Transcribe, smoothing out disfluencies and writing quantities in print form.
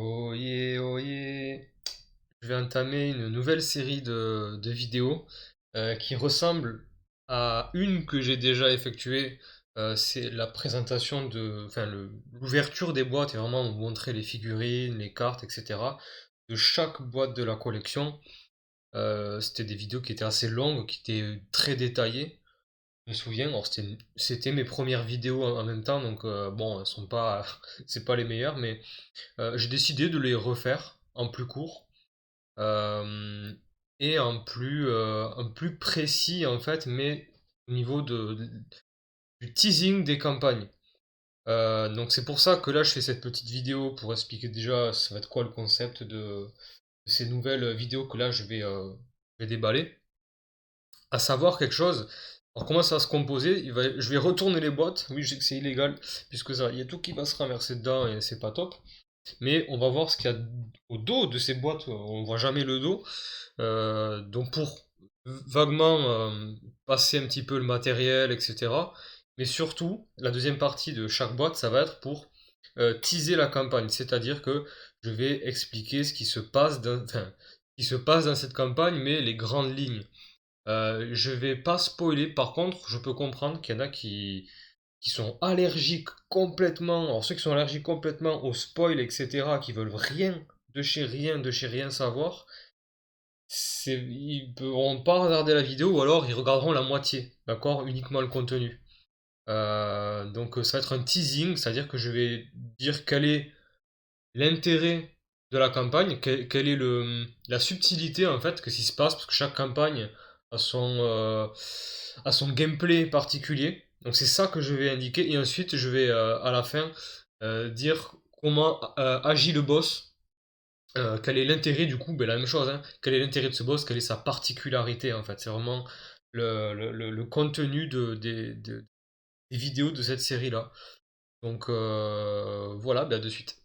Oh yeah. Je vais entamer une nouvelle série de vidéos qui ressemble à une que j'ai déjà effectuée. C'est la présentation enfin l'ouverture des boîtes et vraiment vous montrer les figurines, les cartes, etc. de chaque boîte de la collection. C'était des vidéos qui étaient assez longues, qui étaient très détaillées. Je me souviens, alors c'était mes premières vidéos en même temps, donc bon, elles sont pas, c'est pas les meilleures, mais j'ai décidé de les refaire en plus court euh, et en plus précis en fait, mais au niveau du teasing des campagnes. Donc c'est pour ça que là je fais cette petite vidéo pour expliquer déjà ça va être quoi le concept de ces nouvelles vidéos que là je vais déballer. À savoir quelque chose. Alors comment ça va se composer? Je vais retourner les boîtes. Oui, je sais que c'est illégal puisque ça, il y a tout qui va se renverser dedans et c'est pas top. Mais on va voir ce qu'il y a au dos de ces boîtes. On voit jamais le dos. Donc pour vaguement passer un petit peu le matériel, etc. Mais surtout, la deuxième partie de chaque boîte, ça va être pour teaser la campagne. C'est-à-dire que je vais expliquer ce qui se passe enfin, ce qui se passe dans cette campagne, mais les grandes lignes. Je vais pas spoiler, par contre, je peux comprendre qu'il y en a qui sont allergiques complètement, alors ceux qui sont allergiques complètement au spoil, etc., qui veulent rien, de chez rien savoir, ils pourront pas regarder la vidéo ou alors ils regarderont la moitié, d'accord, uniquement le contenu. Donc ça va être un teasing, c'est-à-dire que je vais dire quel est l'intérêt de la campagne, quelle est la subtilité en fait, qu'est-ce qui se passe, parce que chaque campagne a son gameplay particulier. Donc c'est ça que je vais indiquer, et ensuite je vais à la fin dire comment agit le boss, quel est l'intérêt du coup, ben, la même chose, hein, quel est l'intérêt de ce boss, quelle est sa particularité en fait. C'est vraiment le contenu des vidéos de cette série-là. Donc voilà, ben, à de suite.